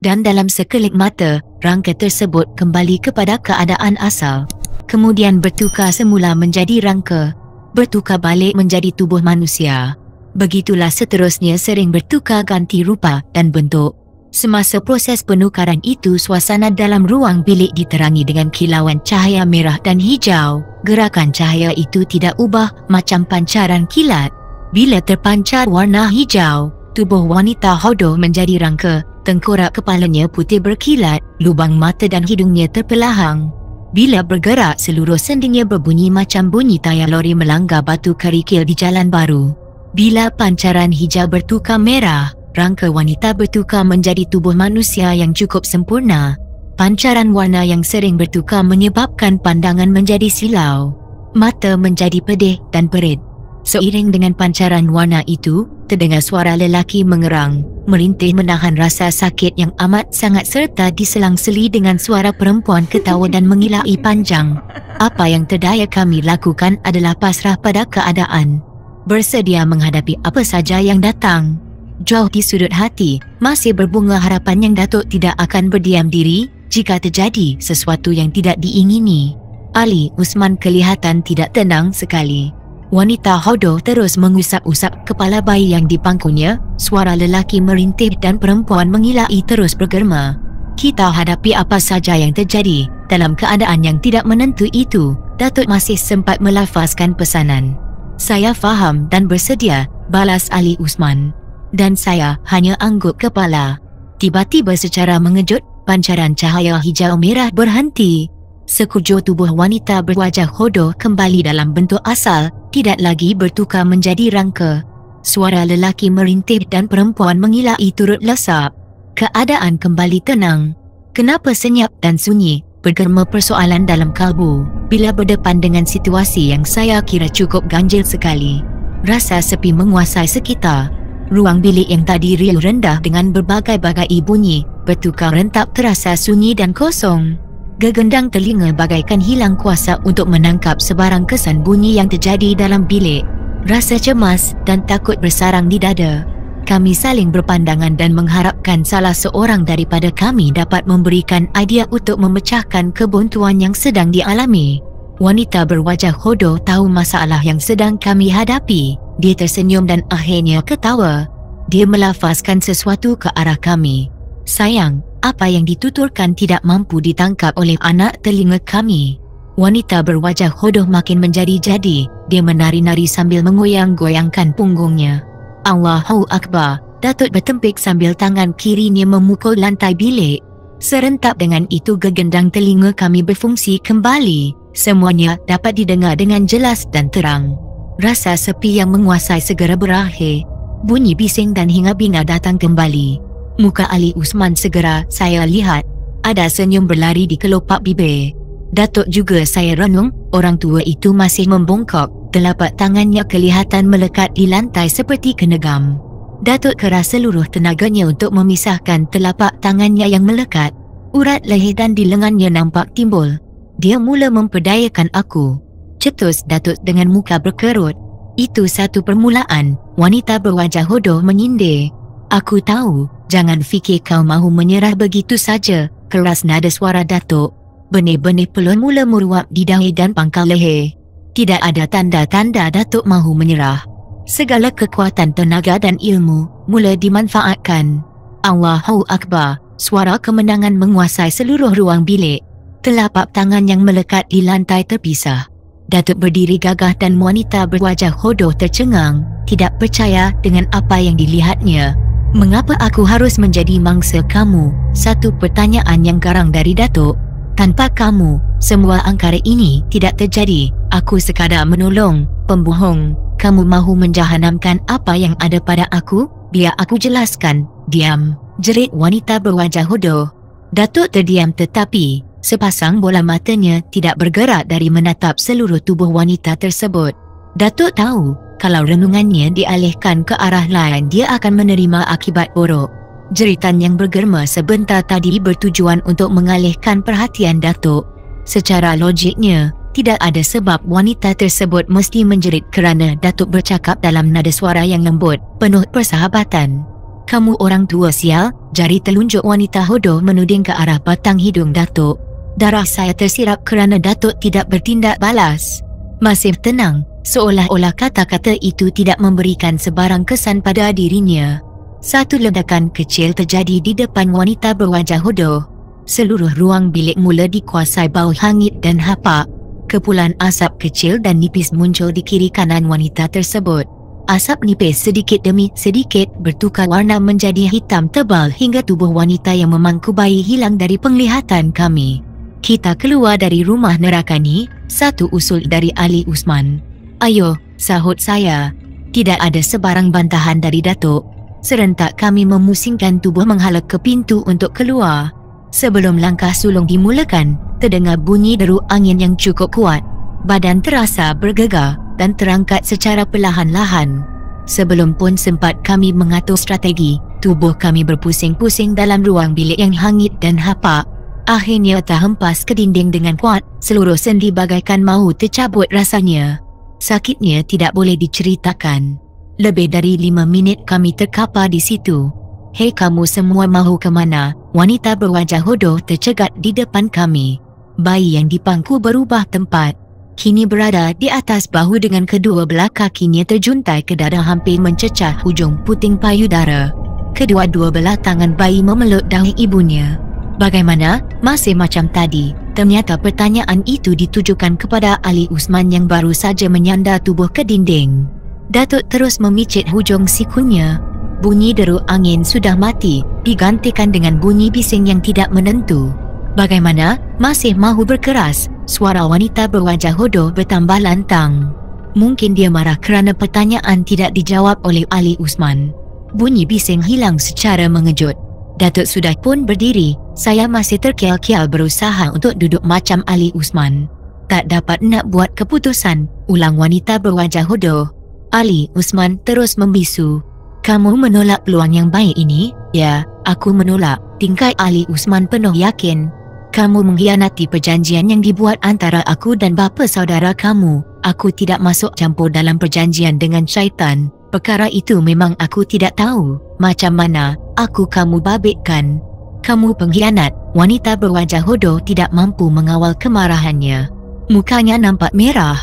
dan dalam sekelip mata, rangka tersebut kembali kepada keadaan asal. Kemudian bertukar semula menjadi rangka, bertukar balik menjadi tubuh manusia. Begitulah seterusnya sering bertukar ganti rupa dan bentuk. Semasa proses penukaran itu, suasana dalam ruang bilik diterangi dengan kilauan cahaya merah dan hijau. Gerakan cahaya itu tidak ubah macam pancaran kilat. Bila terpancar warna hijau, tubuh wanita hodoh menjadi rangka. Tengkorak kepalanya putih berkilat, lubang mata dan hidungnya terpelahang. Bila bergerak, seluruh sendinya berbunyi macam bunyi tayar lori melanggar batu kerikil di jalan baru. Bila pancaran hijau bertukar merah, rangka wanita bertukar menjadi tubuh manusia yang cukup sempurna. Pancaran warna yang sering bertukar menyebabkan pandangan menjadi silau. Mata menjadi pedih dan perit. Seiring dengan pancaran warna itu, terdengar suara lelaki mengerang, merintih menahan rasa sakit yang amat sangat serta diselang-seli dengan suara perempuan ketawa dan mengilai panjang. Apa yang terdaya kami lakukan adalah pasrah pada keadaan. Bersedia menghadapi apa saja yang datang. Jauh di sudut hati, masih berbunga harapan yang Datuk tidak akan berdiam diri jika terjadi sesuatu yang tidak diingini. Ali Usman kelihatan tidak tenang sekali. Wanita hodoh terus mengusap-usap kepala bayi yang dipangkunya. Suara lelaki merintih dan perempuan mengilai terus bergema. Kita hadapi apa saja yang terjadi. Dalam keadaan yang tidak menentu itu, Datuk masih sempat melafazkan pesanan. Saya faham dan bersedia, balas Ali Usman. Dan saya hanya angguk kepala. Tiba-tiba secara mengejut, pancaran cahaya hijau merah berhenti. Sekujur tubuh wanita berwajah hodoh kembali dalam bentuk asal, tidak lagi bertukar menjadi rangka. Suara lelaki merintih dan perempuan mengilai turut lesap. Keadaan kembali tenang. Kenapa senyap dan sunyi? Bergema persoalan dalam kalbu bila berdepan dengan situasi yang saya kira cukup ganjil sekali. Rasa sepi menguasai sekitar. Ruang bilik yang tadi riuh rendah dengan berbagai-bagai bunyi, bertukar rentap terasa sunyi dan kosong. Gegendang telinga bagaikan hilang kuasa untuk menangkap sebarang kesan bunyi yang terjadi dalam bilik. Rasa cemas dan takut bersarang di dada. Kami saling berpandangan dan mengharapkan salah seorang daripada kami dapat memberikan idea untuk memecahkan kebuntuan yang sedang dialami. Wanita berwajah hodoh tahu masalah yang sedang kami hadapi. Dia tersenyum dan akhirnya ketawa. Dia melafazkan sesuatu ke arah kami. Sayang, apa yang dituturkan tidak mampu ditangkap oleh anak telinga kami. Wanita berwajah hodoh makin menjadi-jadi. Dia menari-nari sambil mengoyang-goyangkan punggungnya. Allahu Akbar. Datuk bertempik sambil tangan kirinya memukul lantai bilik. Serentak dengan itu gegendang telinga kami berfungsi kembali. Semuanya dapat didengar dengan jelas dan terang. Rasa sepi yang menguasai segera berakhir. Bunyi bising dan hinga-binga datang kembali. Muka Ali Usman segera saya lihat. Ada senyum berlari di kelopak bibir. Datuk juga saya renung, orang tua itu masih membongkok. Telapak tangannya kelihatan melekat di lantai seperti kenegam. Datuk keras seluruh tenaganya untuk memisahkan telapak tangannya yang melekat. Urat leher dan di lengannya nampak timbul. Dia mula memperdayakan aku. Cetus Datuk dengan muka berkerut. Itu satu permulaan. Wanita berwajah hodoh menyindir. Aku tahu, jangan fikir kau mahu menyerah begitu saja. Keras nada suara Datuk. Benih-benih pelun mula meruap di dahi dan pangkal leher. Tidak ada tanda-tanda Datuk mahu menyerah. Segala kekuatan tenaga dan ilmu mula dimanfaatkan. Allahu Akbar. Suara kemenangan menguasai seluruh ruang bilik. Telapak tangan yang melekat di lantai terpisah. Datuk berdiri gagah dan wanita berwajah hodoh tercengang, tidak percaya dengan apa yang dilihatnya. Mengapa aku harus menjadi mangsa kamu? Satu pertanyaan yang garang dari Datuk. Tanpa kamu, semua angkara ini tidak terjadi. Aku sekadar menolong, pembohong. Kamu mahu menjahanamkan apa yang ada pada aku? Biar aku jelaskan. Diam, jerit wanita berwajah hodoh. Datuk terdiam tetapi sepasang bola matanya tidak bergerak dari menatap seluruh tubuh wanita tersebut. Datuk tahu, kalau renungannya dialihkan ke arah lain dia akan menerima akibat buruk. Jeritan yang bergema sebentar tadi bertujuan untuk mengalihkan perhatian Datuk. Secara logiknya, tidak ada sebab wanita tersebut mesti menjerit kerana Datuk bercakap dalam nada suara yang lembut, penuh persahabatan. Kamu orang tua sial, jari telunjuk wanita hodoh menuding ke arah batang hidung Datuk. Darah saya tersirap kerana Datuk tidak bertindak balas. Masih tenang, seolah-olah kata-kata itu tidak memberikan sebarang kesan pada dirinya. Satu ledakan kecil terjadi di depan wanita berwajah hodoh. Seluruh ruang bilik mula dikuasai bau hangit dan hapak. Kepulan asap kecil dan nipis muncul di kiri kanan wanita tersebut. Asap nipis sedikit demi sedikit bertukar warna menjadi hitam tebal hingga tubuh wanita yang memangku bayi hilang dari penglihatan kami. Kita keluar dari rumah neraka ni, satu usul dari Ali Usman. Ayo, sahut saya. Tidak ada sebarang bantahan dari Datuk. Serentak kami memusingkan tubuh menghala ke pintu untuk keluar. Sebelum langkah sulung dimulakan, terdengar bunyi deru angin yang cukup kuat. Badan terasa bergegar dan terangkat secara perlahan-lahan. Sebelum pun sempat kami mengatur strategi, tubuh kami berpusing-pusing dalam ruang bilik yang hangit dan hapak. Akhirnya terhempas ke dinding dengan kuat, seluruh sendi bagaikan mahu tercabut rasanya. Sakitnya tidak boleh diceritakan. Lebih dari 5 minit kami terkapar di situ. Hei kamu semua mahu ke mana? Wanita berwajah hodoh tercegat di depan kami. Bayi yang dipangku berubah tempat. Kini berada di atas bahu dengan kedua belah kakinya terjuntai ke dada hampir mencecah hujung puting payudara. Kedua-dua belah tangan bayi memeluk dahi ibunya. Bagaimana? Masih macam tadi. Ternyata pertanyaan itu ditujukan kepada Ali Usman yang baru saja menyandar tubuh ke dinding. Datuk terus memicit hujung sikunya. Bunyi deru angin sudah mati, digantikan dengan bunyi bising yang tidak menentu. Bagaimana? Masih mahu berkeras? Suara wanita berwajah hodoh bertambah lantang. Mungkin dia marah kerana pertanyaan tidak dijawab oleh Ali Usman. Bunyi bising hilang secara mengejut. Datuk sudah pun berdiri. Saya masih terkial-kial berusaha untuk duduk macam Ali Usman. Tak dapat nak buat keputusan, ulang wanita berwajah hodoh. Ali Usman terus membisu. Kamu menolak peluang yang baik ini? Ya, aku menolak. Tingkah Ali Usman penuh yakin. Kamu mengkhianati perjanjian yang dibuat antara aku dan bapa saudara kamu. Aku tidak masuk campur dalam perjanjian dengan syaitan. Perkara itu memang aku tidak tahu. Macam mana aku kamu babitkan? Kamu pengkhianat. Wanita berwajah hodoh tidak mampu mengawal kemarahannya. Mukanya nampak merah.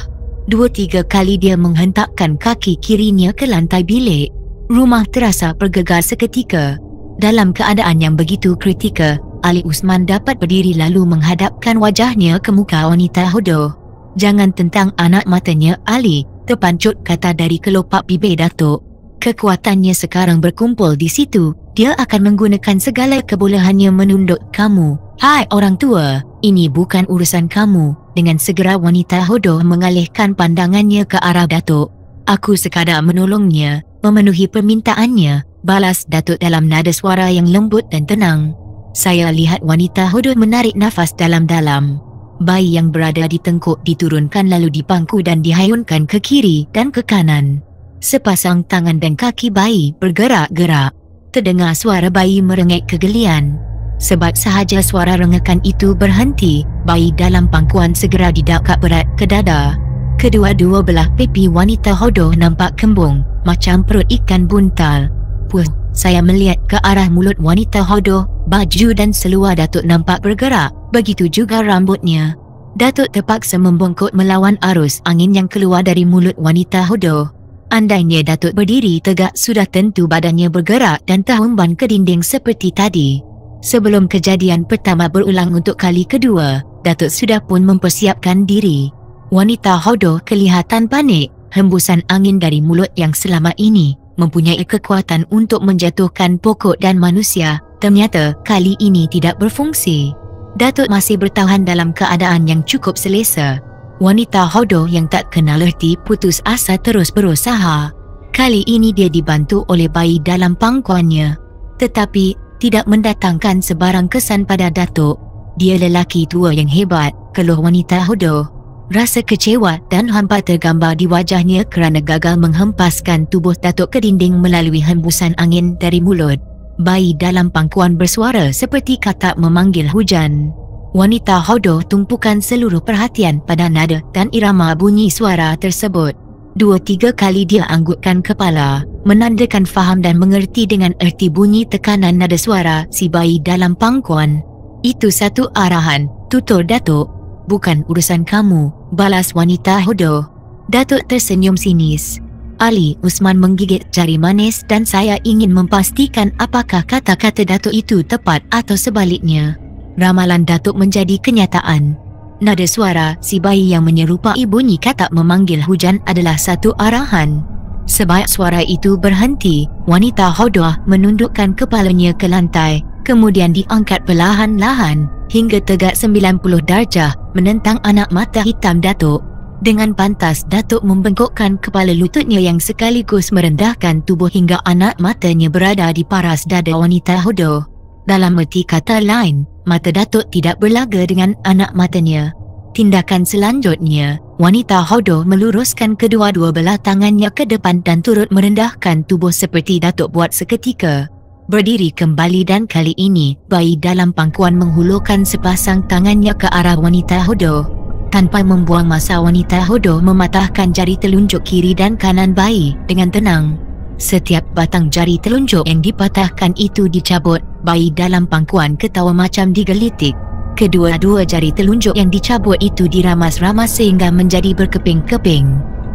2-3 kali dia menghentakkan kaki kirinya ke lantai bilik. Rumah terasa bergegar seketika. Dalam keadaan yang begitu kritikal, Ali Usman dapat berdiri lalu menghadapkan wajahnya ke muka wanita hodoh. Jangan tentang anak matanya, Ali, terpancut kata dari kelopak bibir Datuk. Kekuatannya sekarang berkumpul di situ. Dia akan menggunakan segala kebolehannya menunduk kamu. Hai orang tua, ini bukan urusan kamu. Dengan segera wanita hodoh mengalihkan pandangannya ke arah Datuk. Aku sekadar menolongnya, memenuhi permintaannya, balas Datuk dalam nada suara yang lembut dan tenang. Saya lihat wanita hodoh menarik nafas dalam-dalam. Bayi yang berada di tengkuk diturunkan lalu dipangku dan dihayunkan ke kiri dan ke kanan. Sepasang tangan dan kaki bayi bergerak-gerak. Terdengar suara bayi merengek kegelian. Sebab sahaja suara rengekan itu berhenti, bayi dalam pangkuan segera didakap berat ke dada. Kedua-dua belah pipi wanita hodoh nampak kembung, macam perut ikan buntal. Puh, saya melihat ke arah mulut wanita hodoh. Baju dan seluar Datuk nampak bergerak, begitu juga rambutnya. Datuk terpaksa membongkok melawan arus angin yang keluar dari mulut wanita hodoh. Andainya Datuk berdiri tegak, sudah tentu badannya bergerak dan terhemban ke dinding seperti tadi. Sebelum kejadian pertama berulang untuk kali kedua, Datuk sudah pun mempersiapkan diri. Wanita hodoh kelihatan panik. Hembusan angin dari mulut yang selama ini mempunyai kekuatan untuk menjatuhkan pokok dan manusia, ternyata kali ini tidak berfungsi. Datuk masih bertahan dalam keadaan yang cukup selesa. Wanita hodoh yang tak kenal erti putus asa terus berusaha. Kali ini dia dibantu oleh bayi dalam pangkuannya. Tetapi tidak mendatangkan sebarang kesan pada Datuk. Dia lelaki tua yang hebat, keluh wanita hodoh. Rasa kecewa dan hampa tergambar di wajahnya kerana gagal menghempaskan tubuh Datuk ke dinding melalui hembusan angin dari mulut. Bayi dalam pangkuan bersuara seperti katak memanggil hujan. Wanita hodoh tumpukan seluruh perhatian pada nada dan irama bunyi suara tersebut. 2-3 kali dia anggukkan kepala, menandakan faham dan mengerti dengan erti bunyi tekanan nada suara si bayi dalam pangkuan. Itu satu arahan, tutur Datuk. Bukan urusan kamu, balas wanita hodoh. Datuk tersenyum sinis. Ali Usman menggigit jari manis dan saya ingin memastikan apakah kata-kata Datuk itu tepat atau sebaliknya. Ramalan Datuk menjadi kenyataan. Nada suara si bayi yang menyerupai bunyi katak memanggil hujan adalah satu arahan. Sebab suara itu berhenti, wanita hodoh menundukkan kepalanya ke lantai, kemudian diangkat perlahan-lahan hingga tegak 90 darjah menentang anak mata hitam Datuk. Dengan pantas Datuk membengkokkan kepala lututnya yang sekaligus merendahkan tubuh hingga anak matanya berada di paras dada wanita hodoh. Dalam erti kata lain, mata Datuk tidak berlaga dengan anak matanya. Tindakan selanjutnya, wanita hodoh meluruskan kedua-dua belah tangannya ke depan dan turut merendahkan tubuh seperti Datuk buat seketika. Berdiri kembali dan kali ini, bayi dalam pangkuan menghulurkan sepasang tangannya ke arah wanita hodoh. Tanpa membuang masa, wanita hodoh mematahkan jari telunjuk kiri dan kanan bayi dengan tenang. Setiap batang jari telunjuk yang dipatahkan itu dicabut, bayi dalam pangkuan ketawa macam digelitik. Kedua-dua jari telunjuk yang dicabut itu diramas-ramas sehingga menjadi berkeping-keping.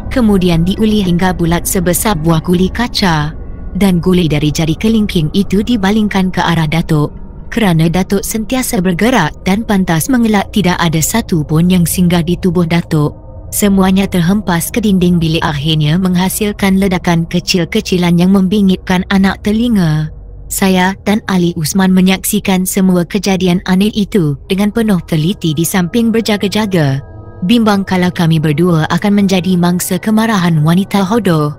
Kemudian diuli hingga bulat sebesar buah guli kaca. Dan guli dari jari kelingking itu dibalingkan ke arah Datuk. Kerana Datuk sentiasa bergerak dan pantas mengelak, tidak ada satu pun yang singgah di tubuh Datuk. Semuanya terhempas ke dinding bilik, akhirnya menghasilkan ledakan kecil-kecilan yang membingitkan anak telinga. Saya dan Ali Usman menyaksikan semua kejadian aneh itu dengan penuh teliti di samping berjaga-jaga. Bimbang kalau kami berdua akan menjadi mangsa kemarahan wanita hodoh.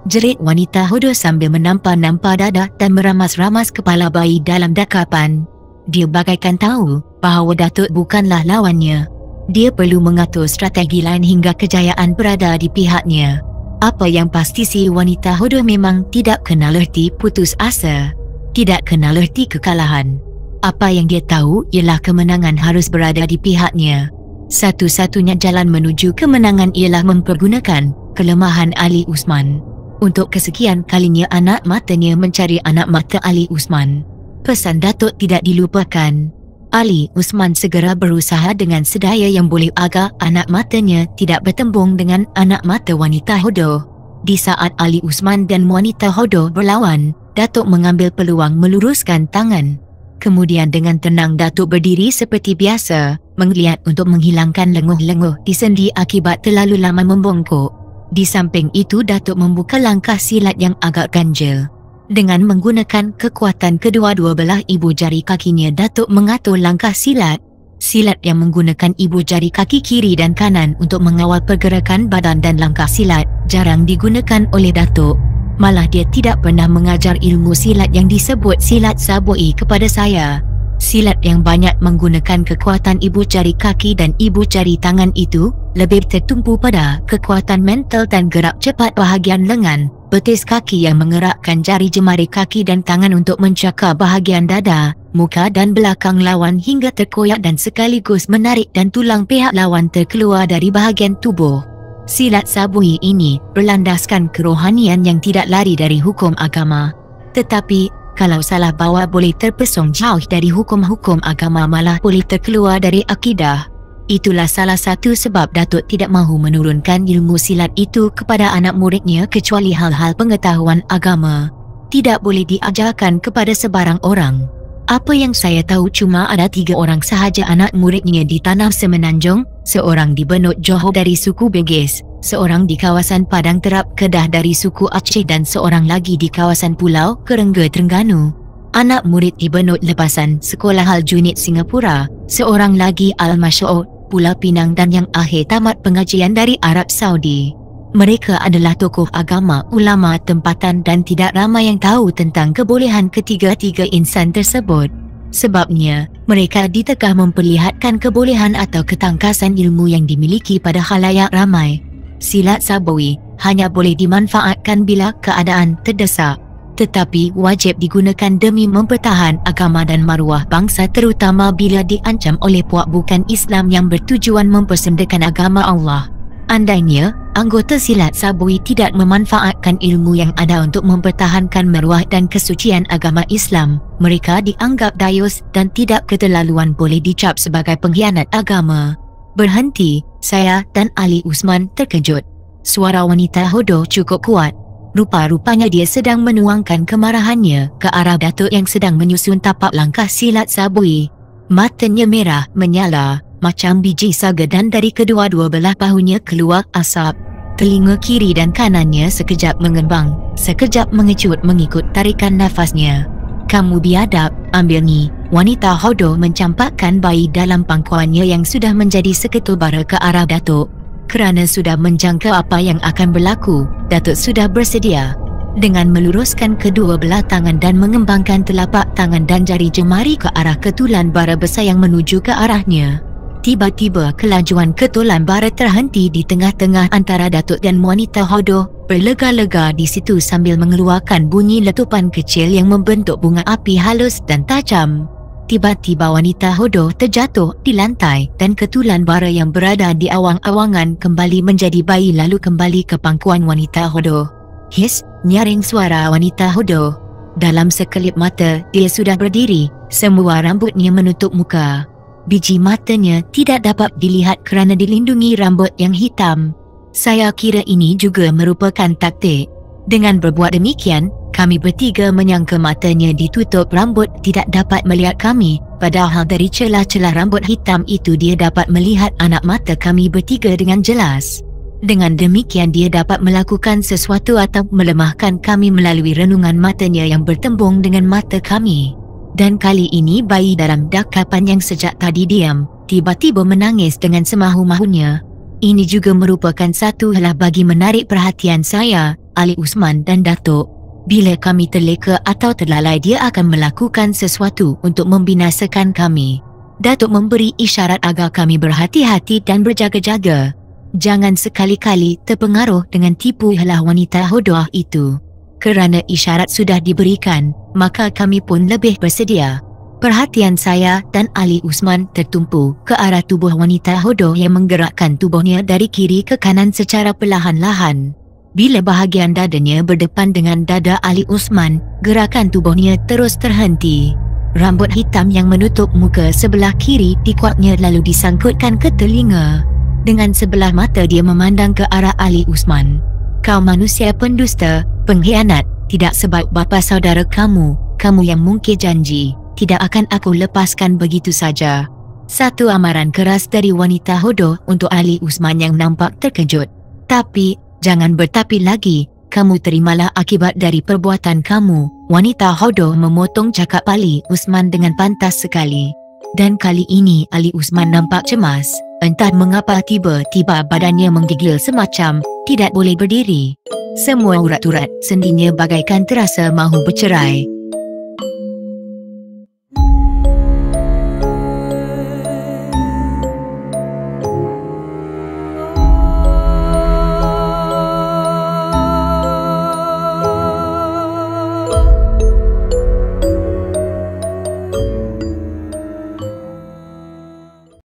Jerit wanita hodoh sambil menampa-nampa dada dan meramas-ramas kepala bayi dalam dakapan. Dia bagaikan tahu bahawa Datuk bukanlah lawannya. Dia perlu mengatur strategi lain hingga kejayaan berada di pihaknya. Apa yang pasti, si wanita hodoh memang tidak kenal erti putus asa. Tidak kenal erti kekalahan. Apa yang dia tahu ialah kemenangan harus berada di pihaknya. Satu-satunya jalan menuju kemenangan ialah mempergunakan kelemahan Ali Usman. Untuk kesekian kalinya anak matanya mencari anak mata Ali Usman. Pesan Datuk tidak dilupakan. Ali Usman segera berusaha dengan sedaya yang boleh agar anak matanya tidak bertembung dengan anak mata wanita hodoh. Di saat Ali Usman dan wanita hodoh berlawan, Datuk mengambil peluang meluruskan tangan. Kemudian dengan tenang Datuk berdiri seperti biasa, menggeliat untuk menghilangkan lenguh-lenguh di sendi akibat terlalu lama membongkok. Di samping itu Datuk membuka langkah silat yang agak ganjil. Dengan menggunakan kekuatan kedua-dua belah ibu jari kakinya, Datuk mengatur langkah silat. Silat yang menggunakan ibu jari kaki kiri dan kanan untuk mengawal pergerakan badan dan langkah silat jarang digunakan oleh Datuk. Malah dia tidak pernah mengajar ilmu silat yang disebut silat sabui kepada saya. Silat yang banyak menggunakan kekuatan ibu jari kaki dan ibu jari tangan itu lebih tertumpu pada kekuatan mental dan gerak cepat bahagian lengan, betis kaki yang mengerakkan jari jemari kaki dan tangan untuk mencakar bahagian dada, muka dan belakang lawan hingga terkoyak dan sekaligus menarik dan tulang pihak lawan terkeluar dari bahagian tubuh. Silat sabui ini berlandaskan kerohanian yang tidak lari dari hukum agama. Tetapi kalau salah bawa boleh terpesong jauh dari hukum-hukum agama, malah boleh terkeluar dari akidah. Itulah salah satu sebab Datuk tidak mahu menurunkan ilmu silat itu kepada anak muridnya kecuali hal-hal pengetahuan agama. Tidak boleh diajarkan kepada sebarang orang. Apa yang saya tahu cuma ada 3 orang sahaja anak muridnya di Tanah Semenanjung, seorang di Benut Johor dari suku Bugis, seorang di kawasan Padang Terap Kedah dari suku Aceh dan seorang lagi di kawasan Pulau Kerengga Terengganu. Anak murid di Benut lepasan Sekolah Aljunied Singapura, seorang lagi Al-Masyaud Pulau Pinang dan yang akhir tamat pengajian dari Arab Saudi. Mereka adalah tokoh agama, ulama tempatan dan tidak ramai yang tahu tentang kebolehan ketiga-tiga insan tersebut. Sebabnya, mereka ditegah memperlihatkan kebolehan atau ketangkasan ilmu yang dimiliki pada khalayak ramai. Silat sabui hanya boleh dimanfaatkan bila keadaan terdesak, tetapi wajib digunakan demi mempertahan agama dan maruah bangsa, terutama bila diancam oleh puak bukan Islam yang bertujuan mempersendakan agama Allah. Andainya, anggota silat Sabui tidak memanfaatkan ilmu yang ada untuk mempertahankan maruah dan kesucian agama Islam, mereka dianggap dayus dan tidak keterlaluan boleh dicap sebagai pengkhianat agama. Berhenti, saya dan Ali Usman terkejut. Suara wanita hodoh cukup kuat. Rupa-rupanya dia sedang menuangkan kemarahannya ke arah Datuk yang sedang menyusun tapak langkah silat Sabui. Matanya merah menyala macam biji saga dan dari kedua-dua belah bahunya keluar asap. Telinga kiri dan kanannya sekejap mengembang, sekejap mengecut mengikut tarikan nafasnya. "Kamu biadab, ambil ni." Wanita hodoh mencampakkan bayi dalam pangkuannya yang sudah menjadi seketul bara ke arah Datuk. Kerana sudah menjangka apa yang akan berlaku, Datuk sudah bersedia. Dengan meluruskan kedua belah tangan dan mengembangkan telapak tangan dan jari jemari ke arah ketulan bara besar yang menuju ke arahnya. Tiba-tiba kelajuan ketulan bara terhenti di tengah-tengah antara Datuk dan wanita hodoh, berlega-lega di situ sambil mengeluarkan bunyi letupan kecil yang membentuk bunga api halus dan tajam. Tiba-tiba wanita hodoh terjatuh di lantai dan ketulan bara yang berada di awang-awangan kembali menjadi bayi lalu kembali ke pangkuan wanita hodoh. "His!" nyaring suara wanita hodoh. Dalam sekelip mata, dia sudah berdiri, semua rambutnya menutup muka. Biji matanya tidak dapat dilihat kerana dilindungi rambut yang hitam. "Saya kira ini juga merupakan taktik." Dengan berbuat demikian, kami bertiga menyangka matanya ditutup rambut tidak dapat melihat kami, padahal dari celah-celah rambut hitam itu dia dapat melihat anak mata kami bertiga dengan jelas. Dengan demikian dia dapat melakukan sesuatu atau melemahkan kami melalui renungan matanya yang bertembung dengan mata kami. Dan kali ini bayi dalam dakapan yang sejak tadi diam, tiba-tiba menangis dengan semahu-mahunya. Ini juga merupakan satu hal bagi menarik perhatian saya, Ali Usman dan Datuk. Bila kami terleka atau terlalai dia akan melakukan sesuatu untuk membinasakan kami. Datuk memberi isyarat agar kami berhati-hati dan berjaga-jaga. Jangan sekali-kali terpengaruh dengan tipu helah wanita hodoh itu. Kerana isyarat sudah diberikan, maka kami pun lebih bersedia. Perhatian saya dan Ali Usman tertumpu ke arah tubuh wanita hodoh yang menggerakkan tubuhnya dari kiri ke kanan secara perlahan-lahan. Bila bahagian dadanya berdepan dengan dada Ali Usman, gerakan tubuhnya terus terhenti. Rambut hitam yang menutup muka sebelah kiri dikuatnya lalu disangkutkan ke telinga. Dengan sebelah mata dia memandang ke arah Ali Usman. "Kau manusia pendusta, pengkhianat, tidak sebab bapa saudara kamu yang mungkir janji. Tidak akan aku lepaskan begitu saja." Satu amaran keras dari wanita hodoh untuk Ali Usman yang nampak terkejut. "Tapi, jangan bertapi lagi, kamu terimalah akibat dari perbuatan kamu." Wanita hodoh memotong cakap Ali Usman dengan pantas sekali. Dan kali ini Ali Usman nampak cemas. Entah mengapa tiba-tiba badannya menggigil semacam tidak boleh berdiri. Semua urat-urat sendinya bagaikan terasa mahu bercerai.